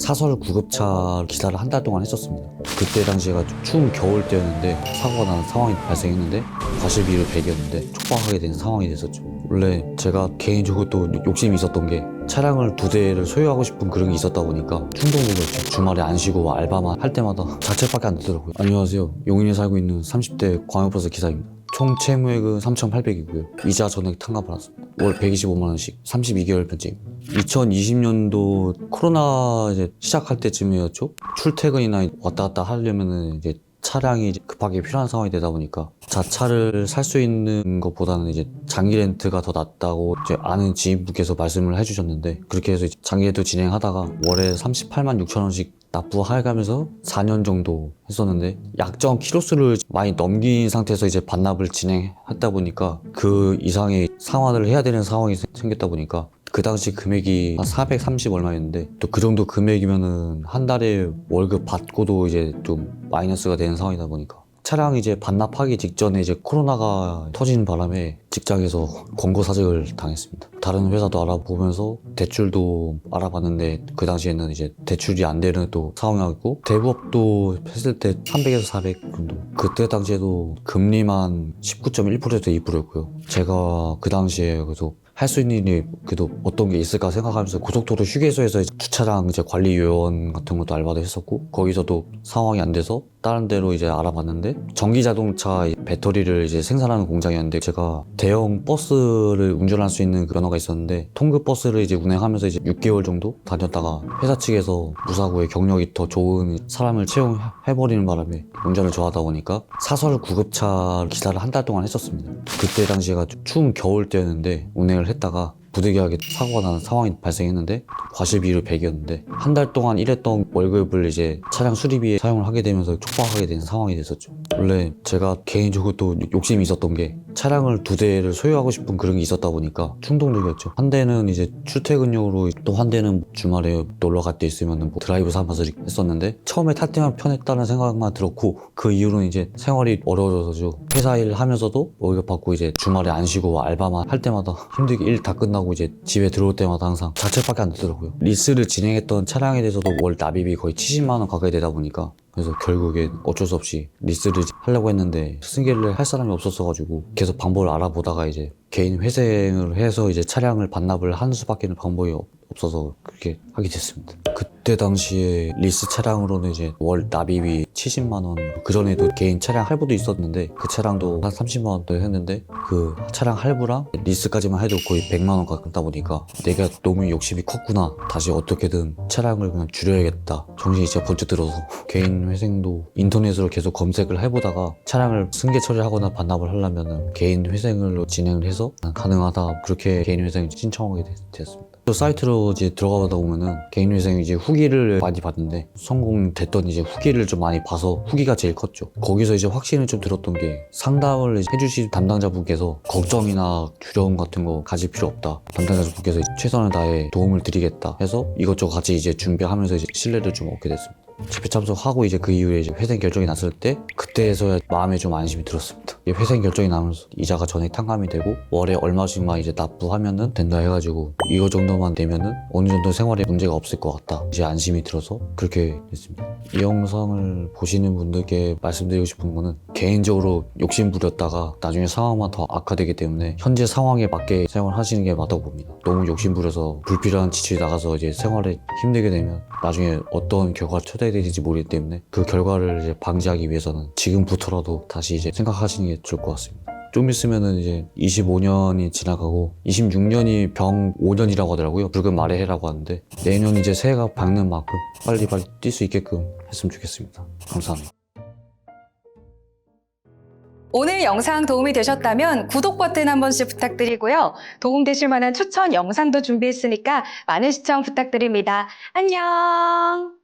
사설 구급차 기사를 한 달 동안 했었습니다. 그때 당시가 좀 추운 겨울 때였는데 사고가 나는 상황이 발생했는데 과실비율 100이었는데 촉박하게 된 상황이 됐었죠. 원래 제가 개인적으로 또 욕심이 있었던 게 차량을 2대를 소유하고 싶은 그런 게 있었다 보니까 충동적이었죠. 주말에 안 쉬고 알바만 할 때마다 자책밖에 안 되더라고요. 안녕하세요. 용인에 살고 있는 30대 광역버스 기사입니다. 총 채무액은 3,800이고요. 이자 전액 탕감받았습니다. 월 125만원씩 32개월 편제입니다. 2020년도 코로나 이제 시작할 때쯤이었죠. 출퇴근이나 왔다 갔다 하려면은 이제 차량이 이제 급하게 필요한 상황이 되다 보니까 자차를 살 수 있는 것보다는 이제 장기 렌트가 더 낫다고 이제 아는 지인분께서 말씀을 해주셨는데, 그렇게 해서 이제 장기 렌트 진행하다가 월에 38만 6천 원씩 납부해가면서 4년 정도 했었는데, 약정 키로수를 많이 넘긴 상태에서 이제 반납을 진행했다 보니까 그 이상의 상환을 해야 되는 상황이 생겼다 보니까 그 당시 금액이 한 430 얼마였는데, 또 그 정도 금액이면은 한 달에 월급 받고도 이제 좀 마이너스가 되는 상황이다 보니까 차량 이제 반납하기 직전에 이제 코로나가 터지는 바람에 직장에서 권고 사직을 당했습니다. 다른 회사도 알아보면서 대출도 알아봤는데 그 당시에는 이제 대출이 안 되는 또 상황이었고, 대부업도 했을 때 300에서 400 정도. 그때 당시에도 금리만 19.1%에서 2%였고요. 제가 그 당시에 그래서 할 수 있는 일이 그래도 어떤 게 있을까 생각하면서 고속도로 휴게소에서 주차장 이제 관리 요원 같은 것도 알바도 했었고, 거기서도 상황이 안 돼서 다른 데로 이제 알아봤는데, 전기 자동차 배터리를 이제 생산하는 공장이었는데, 제가 대형 버스를 운전할 수 있는 그 면허가 있었는데 통급 버스를 이제 운행하면서 이제 6개월 정도 다녔다가 회사 측에서 무사고에 경력이 더 좋은 사람을 채용해버리는 바람에 운전을 좋아하다 보니까 사설 구급차 기사를 한 달 동안 했었습니다. 그때 당시가 좀 추운 겨울 때였는데 운행을 했다가 부득이하게 사고가 나는 상황이 발생했는데 과실비율 100이었는데 한 달 동안 일했던 월급을 이제 차량 수리비에 사용을 하게 되면서 촉박하게 된 상황이 됐었죠. 원래 제가 개인적으로 또 욕심이 있었던 게 차량을 2대를 소유하고 싶은 그런 게 있었다 보니까 충동적이었죠. 한 대는 이제 출퇴근용으로, 또 한 대는 주말에 놀러 갈 때 있으면 뭐 드라이브 삼아서 했었는데, 처음에 탈 때만 편했다는 생각만 들었고 그 이후로는 이제 생활이 어려워져서 회사 일 하면서도 월급 받고 이제 주말에 안 쉬고 알바만 할 때마다 힘들게 일 다 끝나고 이제 집에 들어올 때마다 항상 자책밖에 안 되더라고요. 리스를 진행했던 차량에 대해서도 월 납입이 거의 70만 원 가까이 되다 보니까, 그래서 결국에 어쩔 수 없이 리스를 하려고 했는데 승계를 할 사람이 없었어가지고 계속 방법을 알아보다가 이제 개인 회생을 해서 이제 차량을 반납을 하는 수밖에 방법이 없어서 그렇게 하게 됐습니다. 그때 당시에 리스 차량으로는 이제 월 납입이 70만 원, 그 전에도 개인 차량 할부도 있었는데 그 차량도 한 30만 원도 했는데, 그 차량 할부랑 리스까지만 해도 거의 100만 원 가깝다 보니까 내가 너무 욕심이 컸구나, 다시 어떻게든 차량을 그냥 줄여야겠다 정신이 진짜 번쩍 들어서 개인 회생도 인터넷으로 계속 검색을 해보다가 차량을 승계 처리하거나 반납을 하려면 개인 회생으로 진행을 해서 가능하다, 그렇게 개인 회생 신청하게 됐습니다. 또 사이트로 이제 들어가다 보면은 개인 회생 이제 후기를 많이 봤는데, 성공됐던 이제 후기를 좀 많이 봐서 후기가 제일 컸죠. 거기서 이제 확신을 좀 들었던 게, 상담을 해주신 담당자분께서 걱정이나 두려움 같은 거 가질 필요 없다, 담당자분께서 최선을 다해 도움을 드리겠다 해서 이것저것 같이 이제 준비하면서 이제 신뢰를 좀 얻게 됐습니다. 집회 참석하고 이제 그 이후에 이제 회생 결정이 났을 때, 그때에서야 마음에 좀 안심이 들었습니다. 회생 결정이 나면서 이자가 전액 탕감이 되고 월에 얼마씩만 이제 납부하면은 된다 해가지고, 이거 정도만 되면은 어느 정도 생활에 문제가 없을 것 같다, 이제 안심이 들어서 그렇게 됐습니다. 이 영상을 보시는 분들께 말씀드리고 싶은 거는, 개인적으로 욕심 부렸다가 나중에 상황만 더 악화되기 때문에 현재 상황에 맞게 생활하시는 게 맞다고 봅니다. 너무 욕심 부려서 불필요한 지출이 나가서 이제 생활에 힘들게 되면 나중에 어떤 결과가 초래될지 모르기 때문에, 그 결과를 이제 방지하기 위해서는 지금부터라도 다시 이제 생각하시는 게 좋을 것 같습니다. 좀 있으면은 이제 25년이 지나가고 26년이 병 5년이라고 하더라고요. 붉은 말의 해라고 하는데, 내년 이제 새해가 밝는 만큼 빨리빨리 뛸 수 있게끔 했으면 좋겠습니다. 감사합니다. 오늘 영상 도움이 되셨다면 구독 버튼 한 번씩 부탁드리고요. 도움되실 만한 추천 영상도 준비했으니까 많은 시청 부탁드립니다. 안녕!